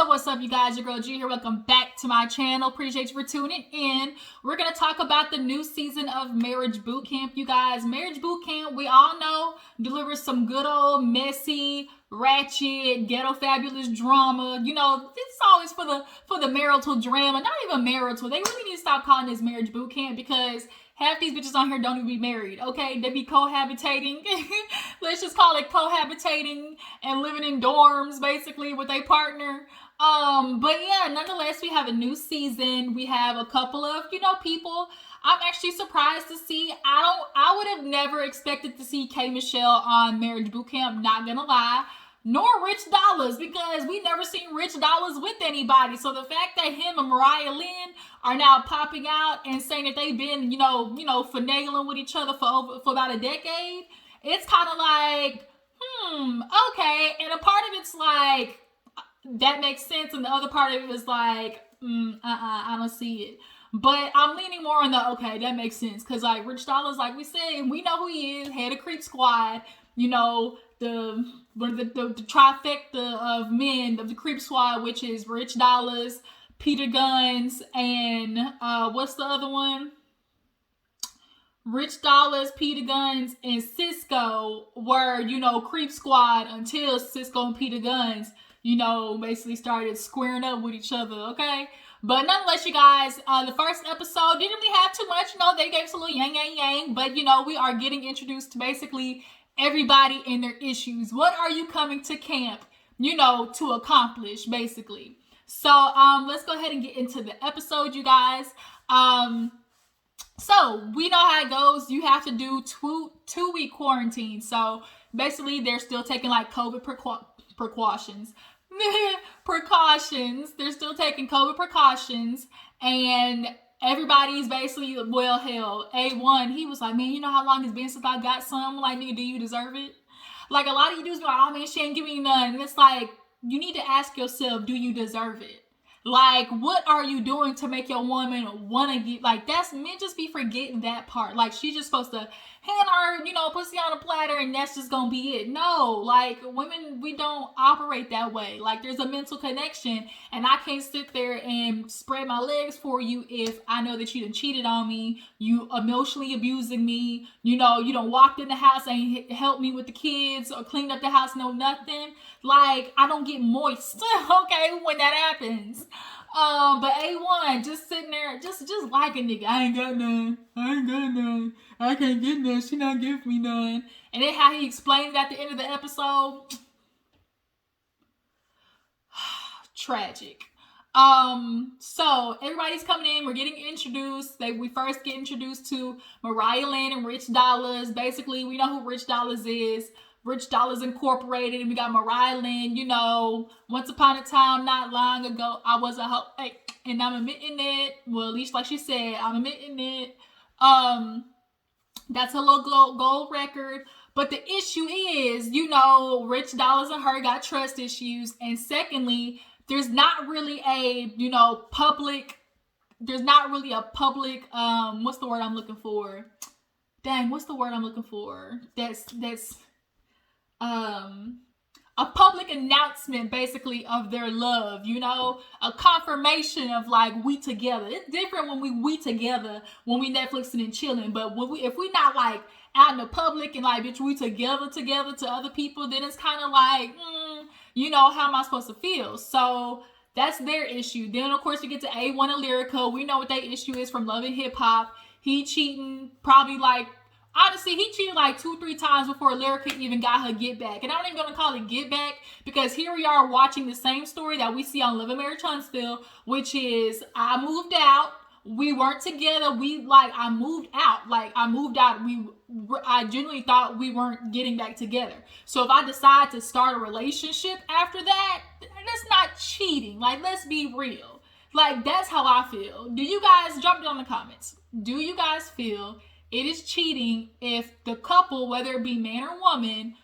What's up, you guys? Your girl G here. Welcome back to my channel. Appreciate you for tuning in. We're going to talk about the new season of Marriage Bootcamp, you guys. Marriage Bootcamp, we all know, delivers some good old messy, ratchet, ghetto fabulous drama. You know, it's always for the marital drama. Not even marital. They really need to stop calling this Marriage Bootcamp because half these bitches on here don't even be married, okay? They be cohabitating. Let's just call it cohabitating and living in dorms, basically, with a partner. But yeah, nonetheless, we have a new season. We have a couple of, people I'm actually surprised to see. I would have never expected to see K. Michelle on Marriage Bootcamp, not gonna lie. Nor Rich Dollars, because we never seen Rich Dollars with anybody. So the fact that him and Mariah Lynn are now popping out and saying that they've been, finagling with each other for about a decade, it's kind of like, okay. And a part of it's like, that makes sense. And the other part of it is like, I don't see it. But I'm leaning more on the, okay, that makes sense. Because like Rich Dollars, like we said, we know who he is, head of Creep Squad, the trifecta of men of the Creep Squad, which is Rich Dollars, Peter Guns, and what's the other one? Rich Dollars, Peter Guns, and Cisco were, Creep Squad until Cisco and Peter Guns, basically started squaring up with each other, okay? But nonetheless, you guys, the first episode didn't really have too much. They gave us a little yang, but, we are getting introduced to basically everybody and their issues. What are you coming to camp, to accomplish, basically? So, let's go ahead and get into the episode, you guys. So we know how it goes. You have to do two-week quarantine. So basically, they're still taking like COVID precautions. They're still taking COVID precautions, and everybody's basically, well, hell, A1, he was like, man, you know how long it's been since I got some? Like, nigga, do you deserve it? Like, a lot of you dudes be like, oh, man, she ain't giving me none. And it's like, you need to ask yourself, do you deserve it? Like, what are you doing to make your woman want to get, like, that's, men just be forgetting that part. Like, she's just supposed to hand her, pussy on a platter and that's just gonna be it. No, like, women, we don't operate that way. Like, there's a mental connection, and I can't sit there and spread my legs for you if I know that you done cheated on me, you emotionally abusing me, you done walked in the house and helped me with the kids or cleaned up the house, no nothing. Like, I don't get moist, okay, when that happens. But A1 just sitting there, just like a nigga. I ain't got none. I can't get none. She not giving me none. And then how he explained it at the end of the episode. Tragic. So everybody's coming in. We're getting introduced. We first get introduced to Mariah Lynn and Rich Dollars. Basically, we know who Rich Dollars is. Rich Dollars Incorporated, and we got Mariah Lynn, once upon a time, not long ago, I was a hoe, and I'm admitting it. Well, at least like she said, I'm admitting it. That's a little gold record. But the issue is, Rich Dollars and her got trust issues. And secondly, there's not really a, public, what's the word I'm looking for? Dang, what's the word I'm looking for? That's a public announcement basically of their love, a confirmation of like, we together. It's different when we together, when we Netflixing and chilling, but if we not like out in the public and like, bitch, we together to other people, then it's kind of like, how am I supposed to feel? So that's their issue. Then of course we get to A1 and Lyrica. We know what their issue is from Love and Hiphop. He cheating probably like, honestly, he cheated like 2-3 times before Lyrica even got her get back. And I'm not even going to call it get back, because here we are watching the same story that we see on Love and Marriage Huntsville, which is, I moved out. We weren't together. I moved out. I genuinely thought we weren't getting back together. So if I decide to start a relationship after that, that's not cheating. Like, let's be real. Like, that's how I feel. Do you guys, drop it down in the comments. Do you guys feel it is cheating if the couple, whether it be man or woman,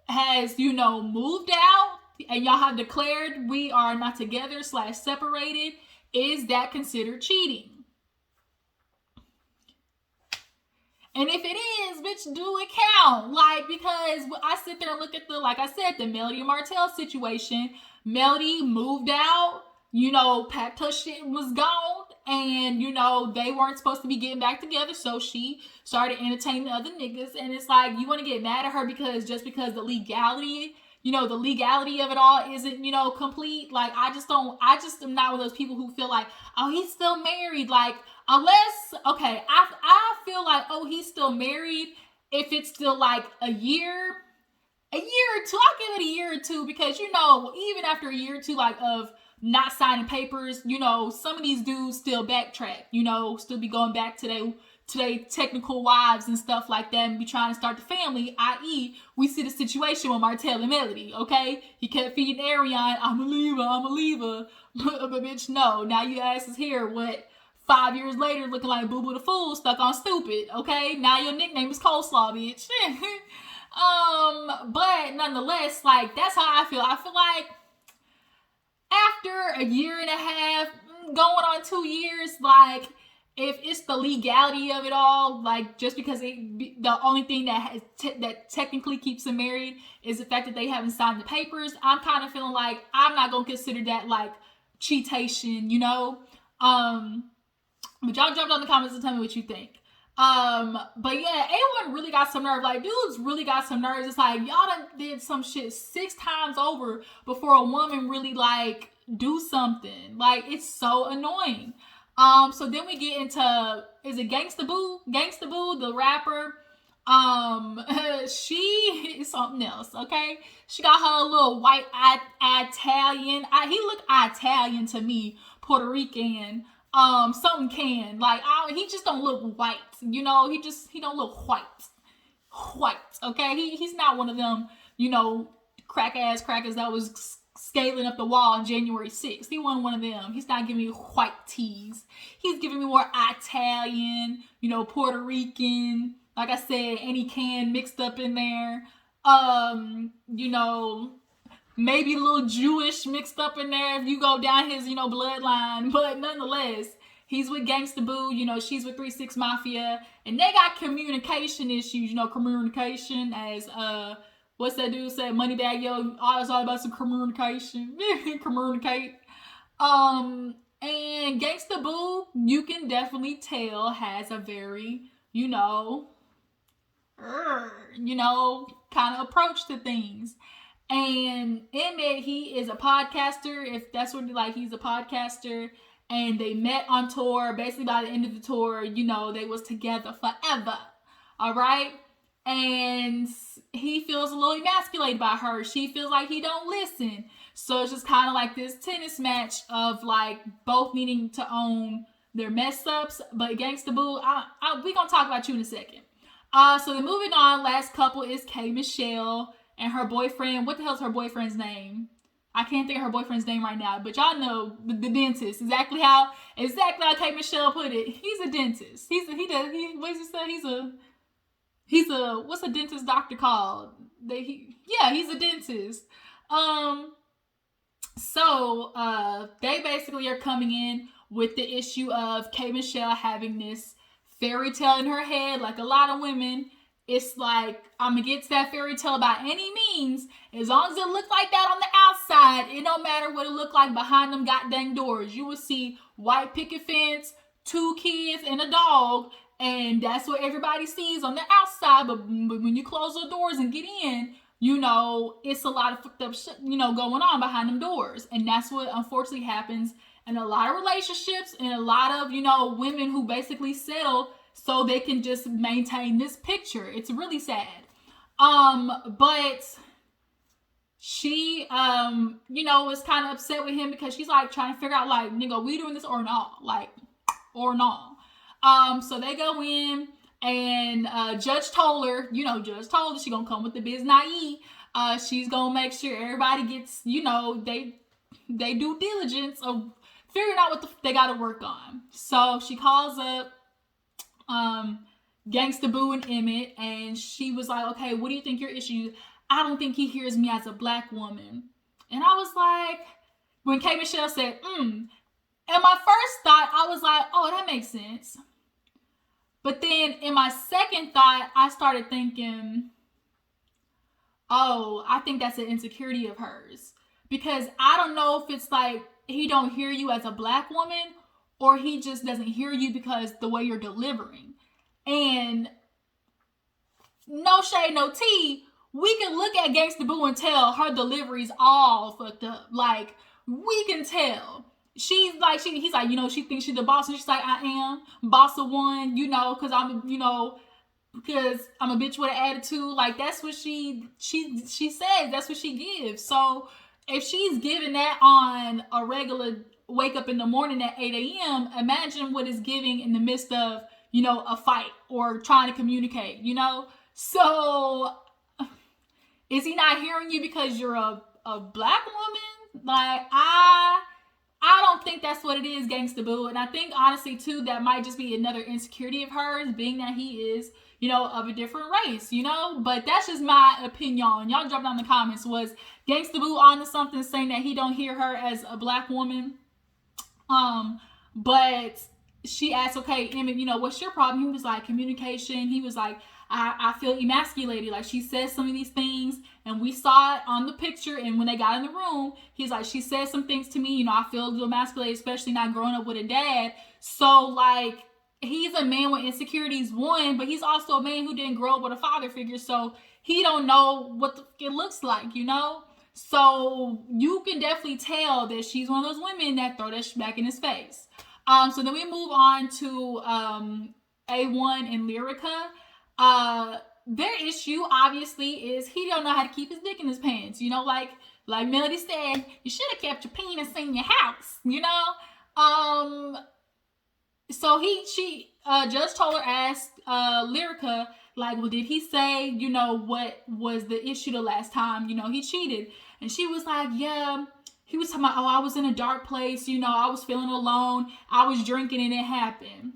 has, moved out and y'all have declared we are not together / separated? Is that considered cheating? And if it is, bitch, do it count. Like, because I sit there and look at like I said, the Melody and Martell situation. Melody moved out, packed her shit and was gone. And, they weren't supposed to be getting back together. So she started entertaining other niggas. And it's like, you want to get mad at her because the legality, the legality of it all isn't, complete. Like, I just am not one of those people who feel like, oh, he's still married. Like, unless, okay, I feel like, oh, he's still married if it's still like a year or two. I'll give it a year or two because, even after a year or two, like, of not signing papers, some of these dudes still backtrack, still be going back to their technical wives and stuff like that and be trying to start the family, i.e. we see the situation with Martell and Melody, okay? He kept feeding Ariane, I'm a leaver. But bitch, no. Now you ass is here, 5 years later looking like Boo Boo the Fool stuck on Stupid, okay? Now your nickname is Coleslaw, bitch. But nonetheless, like, that's how I feel. I feel like after a year and a half, going on 2 years, like, if it's the legality of it all, like, just because the only thing that that technically keeps them married is the fact that they haven't signed the papers, I'm kind of feeling like I'm not going to consider that, like, cheatation, But y'all jump down in the comments and tell me what you think. But yeah, A1 really got some nerve. Like, dudes really got some nerves. It's like, y'all done did some shit 6 times over before a woman really, like, do something. Like, it's so annoying. So then we get into, is it Gangsta Boo? Gangsta Boo, the rapper. She is something else, okay? She got her little white Italian. He looked Italian to me, Puerto Rican. Something can. Like, he just don't look white. He don't look white, okay? He's not one of them, crackers that was scaling up the wall on January 6th. He wasn't one of them. He's not giving me white teas. He's giving me more Italian, Puerto Rican, like I said, any can mixed up in there. Maybe a little Jewish mixed up in there if you go down his, bloodline. But nonetheless, he's with Gangsta Boo, she's with 3 6 Mafia. And they got communication issues, communication as, what's that dude said? Moneybag Yo, it's all about some communication. Communicate. And Gangsta Boo, you can definitely tell, has a very, kind of approach to things. And Emmett, he is a podcaster, if that's what he's a podcaster. And they met on tour. Basically, by the end of the tour, they was together forever. All right? And he feels a little emasculated by her. She feels like he don't listen. So it's just kind of like this tennis match of, like, both needing to own their mess ups. But Gangsta Boo, we gonna talk about you in a second. So then moving on, last couple is K. Michelle and her boyfriend. What the hell's her boyfriend's name? I can't think of her boyfriend's name right now, but y'all know the dentist. Exactly how K. Michelle put it. He's a dentist. He's a what's a dentist doctor called? He's a dentist. So they basically are coming in with the issue of K. Michelle having this fairy tale in her head, like a lot of women. It's like, I'm going to get to that fairy tale by any means. As long as it look like that on the outside, it don't matter what it look like behind them goddamn doors. You will see white picket fence, 2 kids, and a dog. And that's what everybody sees on the outside. But when you close the doors and get in, it's a lot of fucked up shit, going on behind them doors. And that's what unfortunately happens in a lot of relationships and a lot of, women who basically settle so they can just maintain this picture. It's really sad. But she, was kind of upset with him because she's like trying to figure out, like, nigga, we doing this or not? Like, or not? So they go in and Judge Toler, Judge Toler, she gonna come with the biz naive. She's gonna make sure everybody gets, they due diligence of figuring out what they gotta work on. So she calls up Gangsta Boo and Emmett, and she was like, okay, what do you think your issue is? I don't think he hears me as a black woman. And I was like, when K. Michelle said, and my first thought, I was like, oh, that makes sense. But then in my second thought, I started thinking, oh, I think that's an insecurity of hers. Because I don't know if it's like he don't hear you as a black woman, or he just doesn't hear you because the way you're delivering. And no shade, no tea, we can look at Gangsta Boo and tell her delivery's all fucked up. Like, we can tell. He's like, she thinks she's the boss, and she's like, I am boss of one, because because I'm a bitch with an attitude. Like, that's what she says. That's what she gives. So if she's giving that on a regular wake up in the morning at 8 a.m., imagine what it's giving in the midst of, a fight or trying to communicate, So is he not hearing you because you're a black woman? Like, I don't think that's what it is, Gangsta Boo. And I think, honestly, too, that might just be another insecurity of hers, being that he is, of a different race, But that's just my opinion. Y'all drop down in the comments. Was Gangsta Boo onto something, saying that he don't hear her as a black woman? But she asked, okay, Emmett, what's your problem? He was like, communication. He was like, I feel emasculated. Like, she says some of these things, and we saw it on the picture, and when they got in the room, he's like, she said some things to me, I feel a little emasculated, especially not growing up with a dad. So, like, he's a man with insecurities, one, but he's also a man who didn't grow up with a father figure, so he don't know what it looks like, So you can definitely tell that she's one of those women that throw that back in his face. So then we move on to A1 and Lyrica. Their issue obviously is he don't know how to keep his dick in his pants. Like Melody said, you should have kept your penis in your house. So Judge Toler asked Lyrica, like, well, did he say, what was the issue the last time, he cheated? And she was like, yeah, he was talking about, oh, I was in a dark place, I was feeling alone, I was drinking and it happened.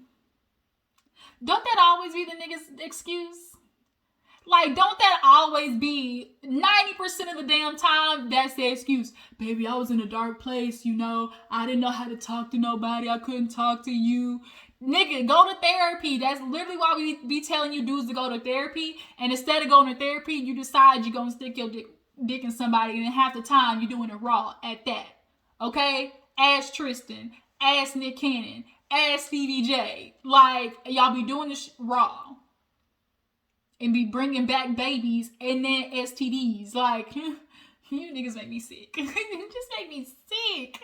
Don't that always be the nigga's excuse? Like, don't that always be 90% of the damn time? That's the excuse. Baby, I was in a dark place, I didn't know how to talk to nobody. I couldn't talk to you. Nigga, go to therapy. That's literally why we be telling you dudes to go to therapy. And instead of going to therapy, you decide you're going to stick your dick in somebody, and half the time you're doing it raw at that. Okay? Ask Tristan. Ask Nick Cannon. Ask Stevie J. Like, y'all be doing this raw. And be bringing back babies and then STDs. Like, you niggas make me sick. You just make me sick.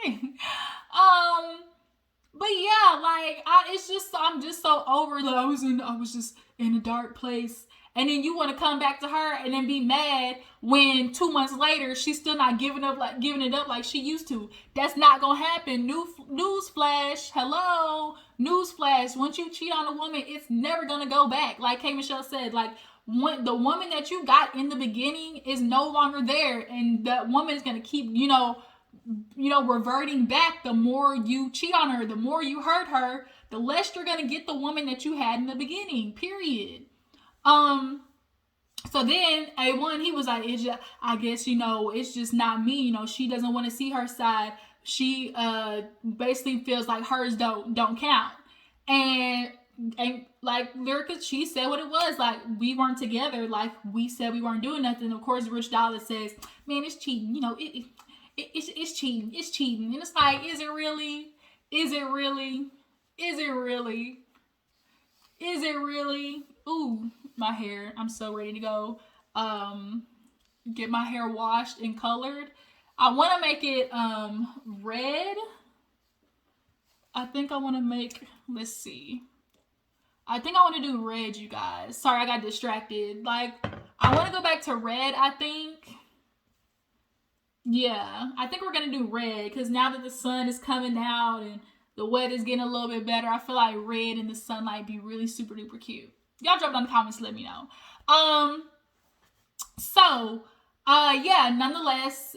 But yeah, like, I'm just so over that I was just in a dark place. And then you want to come back to her and then be mad when 2 months later she's still not giving it up like she used to. That's not gonna happen. Newsflash. Hello. Newsflash. Once you cheat on a woman, it's never gonna go back. Like K. Michelle said, like, the woman that you got in the beginning is no longer there, and that woman is gonna keep, reverting back. The more you cheat on her, the more you hurt her, the less you're gonna get the woman that you had in the beginning. Period. So then A1, he was like, I guess, it's just not me. She doesn't want to see her side. She basically feels like hers don't count. And like Lyrica, she said what it was. Like, we weren't together. Like, we said we weren't doing nothing. Of course, Rich Dollar says, man, it's cheating. It's cheating. It's cheating. And it's like, is it really? Is it really? Is it really? Is it really? Ooh, my hair. I'm so ready to go get my hair washed and colored. I want to make it red. I think I want to make, let's see. I think I want to do red, you guys. Sorry, I got distracted. Like, I want to go back to red, I think. Yeah, I think we're going to do red because now that the sun is coming out and the weather's getting a little bit better, I feel like red in the sunlight be really super duper cute. Y'all drop down in the comments to let me know. Yeah, nonetheless,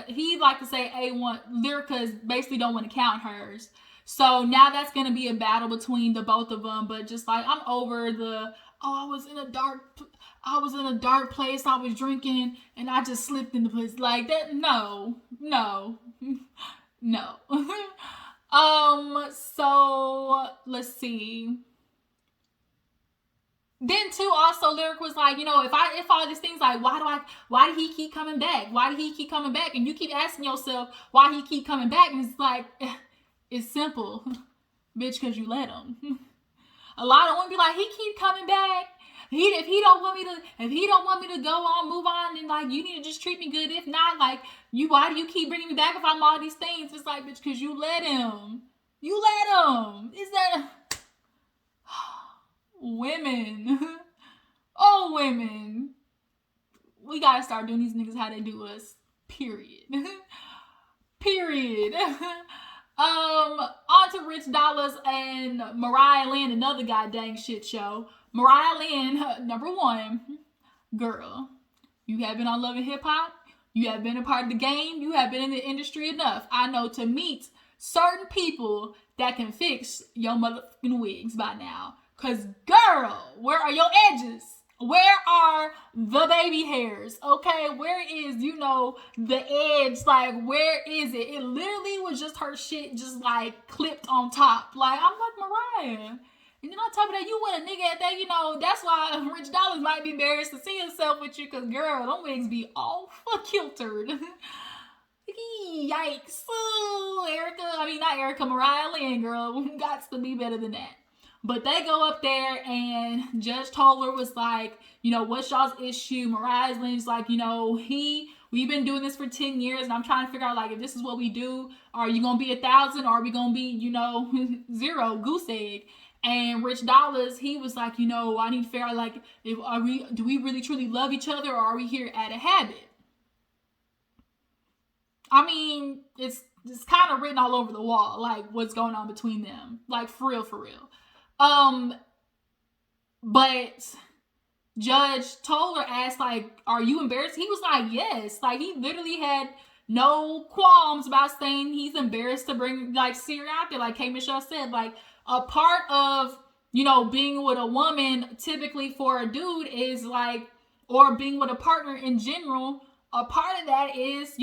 he'd like to say A1, Lyrica's basically don't want to count hers. So now that's going to be a battle between the both of them. But just like, I'm over I was in a dark place. I was drinking and I just slipped in the place like that. No. So let's see. Then too, also Lyric was like, if all these things, like, why did he keep coming back? Why did he keep coming back? And you keep asking yourself why he keep coming back, and it's like, it's simple, bitch, because you let him. A lot of women be like, he keep coming back. If he don't want me to go on, move on, then like you need to just treat me good. If not, like why do you keep bringing me back if I'm all these things? It's like, bitch, because you let him. You let him. Is that women? Oh, women. We gotta start doing these niggas how they do us. Period. Period. On to Rich Dollars and Mariah Lynn, another goddamn shit show. Mariah Lynn, number one, girl, you have been on Love and Hip Hop. You have been a part of the game. You have been in the industry enough, I know, to meet certain people that can fix your motherfucking wigs by now. Cause girl, where are your edges? Where are the baby hairs? Okay, where is, the edge? Like, where is it? It literally was just her shit just like clipped on top. Like, I'm like, Mariah. And then on top of that, you with a nigga at that, that's why Rich Dollars might be embarrassed to see himself with you, because girl, them wigs be all kiltered. Yikes. Mariah Lynn, girl, got to be better than that. But they go up there and Judge Toler was like, what's y'all's issue? Mariah Lynn's like, we've been doing this for 10 years and I'm trying to figure out, like, if this is what we do, are you going to be 1,000 or are we going to be, 0, goose egg? And Rich Dollars, he was like, I need to figure out, like, do we really truly love each other or are we here at a habit? I mean, it's kind of written all over the wall, like, what's going on between them. Like, for real, for real. But Judge Toler asked, like, are you embarrassed? He was like, yes. Like, he literally had no qualms about saying he's embarrassed to bring, like, Siri out there. Like K. Michelle said, like, a part of, being with a woman, typically for a dude, is like, or being with a partner in general, a part of that is,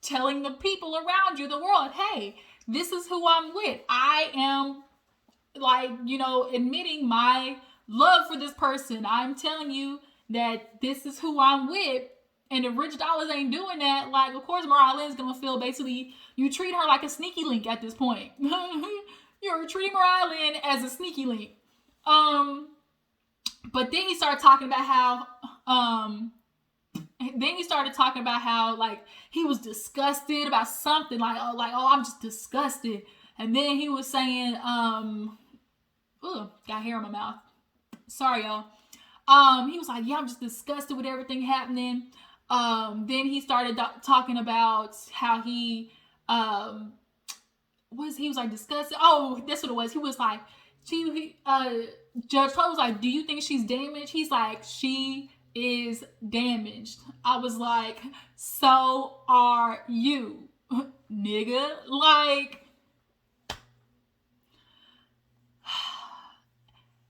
telling the people around you, the world, hey, this is who I'm with. I am, like, admitting my love for this person. I'm telling you that this is who I'm with. And if Rich Dollars ain't doing that, like, of course Mariah Lynn's gonna feel basically you treat her like a sneaky link at this point. You're treating Mariah Lynn as a sneaky link. But then he started talking about how like he was disgusted about something, like I'm just disgusted. And then he was saying, got hair in my mouth. Sorry, y'all. He was like, yeah, I'm just disgusted with everything happening. Then he started talking about how he was like disgusted. Oh, that's what it was. He was like, Judge Toler was like, do you think she's damaged? He's like, she is damaged. I was like, so are you, nigga. Like,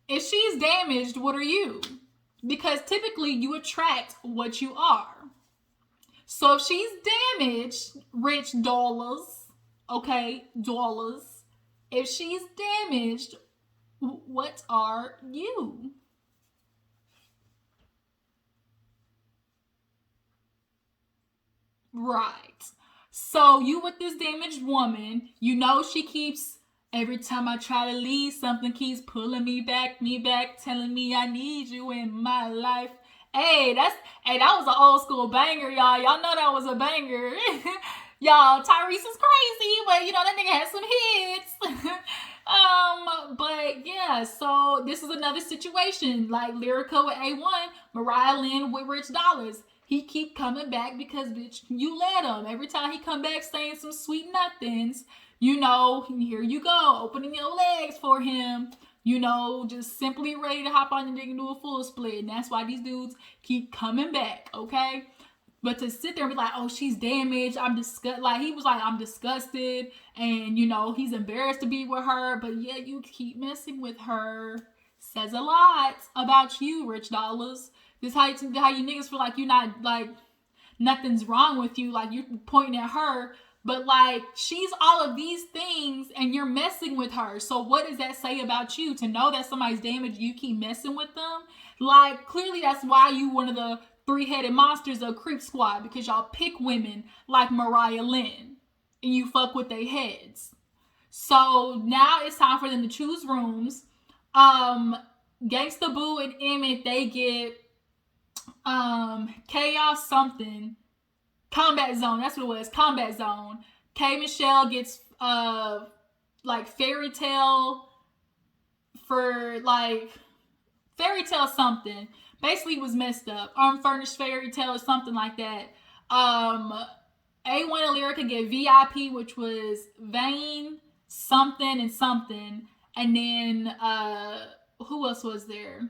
if she's damaged, what are you? Because typically you attract what you are. So if she's damaged, Rich Dollars, okay, dollars, if she's damaged, what are you? Right. So you with this damaged woman, she keeps, every time I try to leave, something keeps pulling me back, telling me I need you in my life. Hey, that was an old school banger, y'all. Y'all know that was a banger. Y'all, Tyrese is crazy, but that nigga had some hits. But yeah, so this is another situation, like Lyrica with A1, Mariah Lynn with Rich Dollars. He keep coming back because, bitch, you let him. Every time he come back saying some sweet nothings, here you go, opening your legs for him, just simply ready to hop on the dick and do a full split. And that's why these dudes keep coming back, okay? But to sit there and be like, oh, she's damaged, I'm disgusted. Like, he was like, I'm disgusted. And, he's embarrassed to be with her. But yeah, you keep messing with her. Says a lot about you, Rich Dollars. This how you niggas feel like you're not, like, nothing's wrong with you. Like, you're pointing at her. But like, she's all of these things and you're messing with her. So what does that say about you? To know that somebody's damaged, you keep messing with them? Like, clearly that's why you one of the three-headed monsters of Creep Squad, because y'all pick women like Mariah Lynn and you fuck with their heads. So now it's time for them to choose rooms. Gangsta Boo and Emmett, they get Chaos something. Combat Zone, that's what it was. Combat Zone. K Michelle gets like Fairy Tale for like Fairy Tale something. Basically it was messed up. Unfurnished Fairy Tale or something like that. A1 and Lyrica get VIP, which was Vain, something and something. And then who else was there?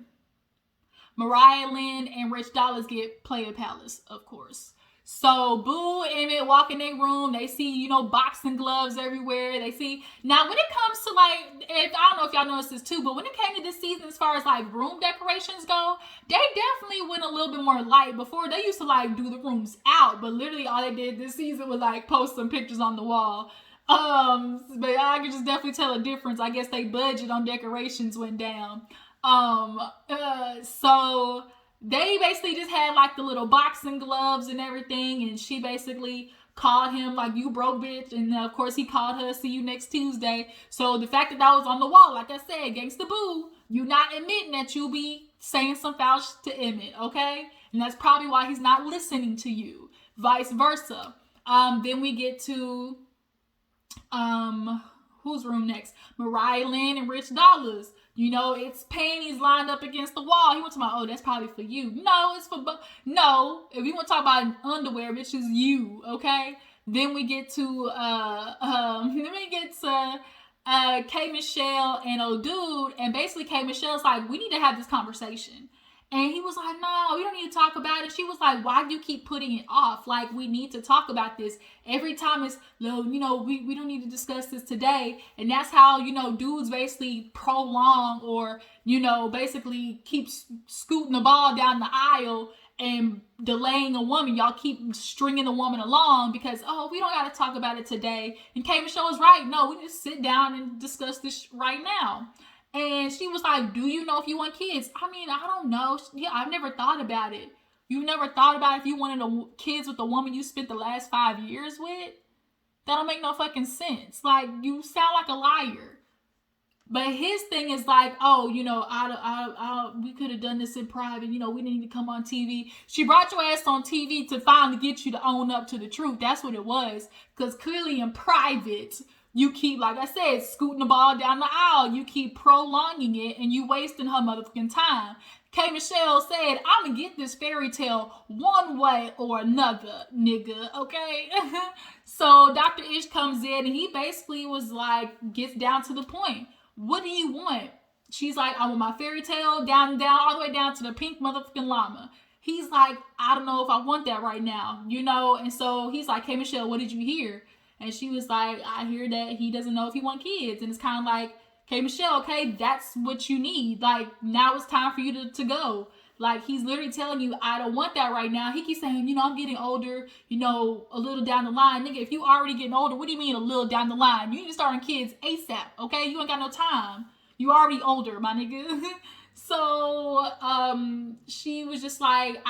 Mariah Lynn and Rich Dollars get Player Palace, of course. So Boo and Emmett walk in their room. They see, you know, boxing gloves everywhere. They see, now when it comes to like, I don't know if y'all noticed this too, but when it came to this season, as far as like room decorations go, they definitely went a little bit more light. Before, they used to like do the rooms out, but literally all they did this season was like post some pictures on the wall. But I could just definitely tell a difference. I guess they budget on decorations went down. So they basically just had like the little boxing gloves and everything, and she basically called him like, you broke bitch, and of course he called her, see you next Tuesday. So the fact that that was on the wall, like I said, Gangsta Boo, you not admitting that you be saying some foul shit to Emmett, okay? And that's probably why he's not listening to you. Vice versa. Then we get to whose room next? Mariah Lynn and Rich Dollars. You know, it's panties lined up against the wall. He went to my, oh, that's probably for you. No, it's for, no. If you want to talk about underwear, bitch, is you, okay? Then we get to, K Michelle and old dude, and basically K Michelle's like, we need to have this conversation. And he was like, no, we don't need to talk about it. She was like, why do you keep putting it off? Like, we need to talk about this. Every time it's, you know, we don't need to discuss this today. And that's how, you know, dudes basically prolong or, you know, basically keep scooting the ball down the aisle and delaying a woman. Y'all keep stringing a woman along because, oh, we don't got to talk about it today. And K Michelle was right. No, we just sit down and discuss this right now. And she was like, do you know if you want kids? I mean, I don't know. Yeah, I've never thought about it. You've never thought about if you wanted kids with the woman you spent the last 5 years with? That don't make no fucking sense. Like, you sound like a liar. But his thing is like, oh, you know, we could have done this in private. You know, we didn't need to come on TV. She brought your ass on TV to finally get you to own up to the truth. That's what it was. Because clearly in private, you keep, like I said, scooting the ball down the aisle. You keep prolonging it and you wasting her motherfucking time. K Michelle said, I'm going to get this fairy tale one way or another, nigga, okay? So Dr. Ish comes in and he basically was like, gets down to the point. What do you want? She's like, I want my fairy tale down, all the way down to the pink motherfucking llama. He's like, I don't know if I want that right now, you know? And so he's like, hey, Michelle, what did you hear? And she was like, I hear that he doesn't know if he wants kids. And it's kind of like, okay, Michelle, okay, that's what you need. Like, now it's time for you to go. Like, he's literally telling you, I don't want that right now. He keeps saying, you know, I'm getting older, you know, a little down the line. Nigga, if you already getting older, what do you mean a little down the line? You need to start on kids ASAP, okay? You ain't got no time. You already older, my nigga. So, she was just like,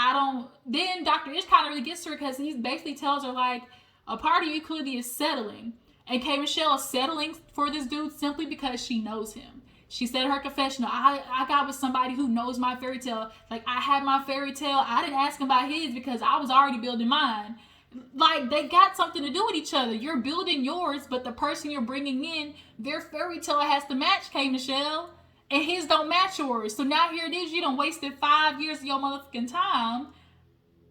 then Dr. Ish kind of really gets to her because he basically tells her, like, a part of you clearly is settling. And K Michelle is settling for this dude simply because she knows him. She said in her confessional, I got with somebody who knows my fairy tale. Like, I had my fairy tale. I didn't ask him about his because I was already building mine. Like, they got something to do with each other. You're building yours, but the person you're bringing in, their fairy tale has to match K Michelle. And his don't match yours. So now here it is. You done wasted 5 years of your motherfucking time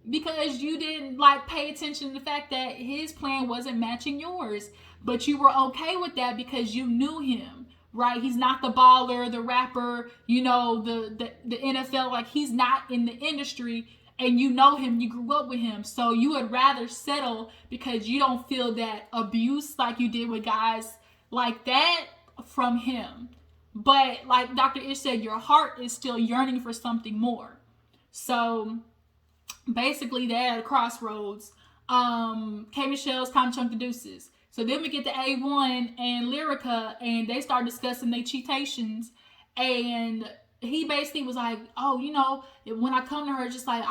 because you didn't, like, pay attention to the fact that his plan wasn't matching yours. But you were okay with that because you knew him, right? He's not the baller, the rapper, you know, the NFL. Like, he's not in the industry, and you know him. You grew up with him. So you would rather settle because you don't feel that abuse like you did with guys like that from him. But like Dr. Ish said, your heart is still yearning for something more. So basically they're at a crossroads. K Michelle's Come Chunk the Deuces. So then we get to A1 and Lyrica, and they start discussing their cheatations. And he basically was like, oh, when I come to her, just like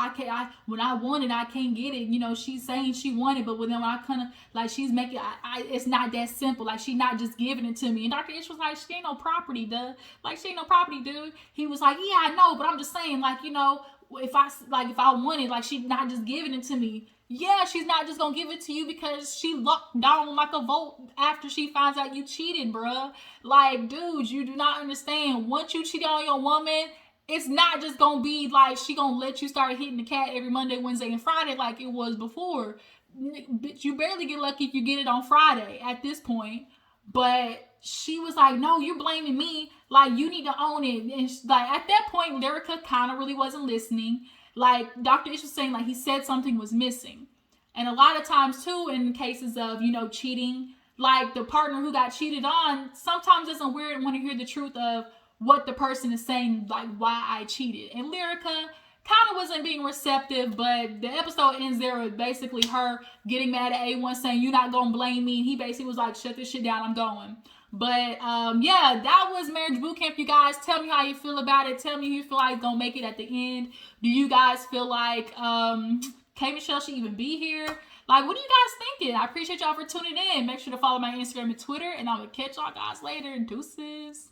when I want it, I can't get it. She's saying she wanted, but when I kind of like she's making, it's not that simple. Like she not just giving it to me. And Dr. Ish was like, she ain't no property, dude. Like she ain't no property, dude. He was like, yeah, I know, but I'm just saying, like if I want it, like she not just giving it to me. Yeah, she's not just gonna give it to you because she locked down like a vote after she finds out you cheated, bruh. Like, dude, you do not understand. Once you cheat on your woman, it's not just gonna be like she gonna let you start hitting the cat every Monday, Wednesday, and Friday like it was before. Bitch, you barely get lucky if you get it on Friday at this point. But she was like, no, you're blaming me. Like, you need to own it. And like at that point, Lyrica kind of really wasn't listening. Like Dr. Ish was saying, like he said something was missing. And a lot of times too, in cases of, cheating, like the partner who got cheated on sometimes doesn't want to hear the truth of what the person is saying, like why I cheated. And Lyrica kind of wasn't being receptive, but the episode ends there with basically her getting mad at A1 saying, you're not going to blame me. And he basically was like, shut this shit down, I'm going. But yeah, that was Marriage Bootcamp, you guys. Tell me how you feel about it. Tell me who you feel like is going to make it at the end. Do you guys feel like K Michelle should even be here? Like, what are you guys thinking? I appreciate y'all for tuning in. Make sure to follow my Instagram and Twitter, and I will catch y'all guys later. Deuces.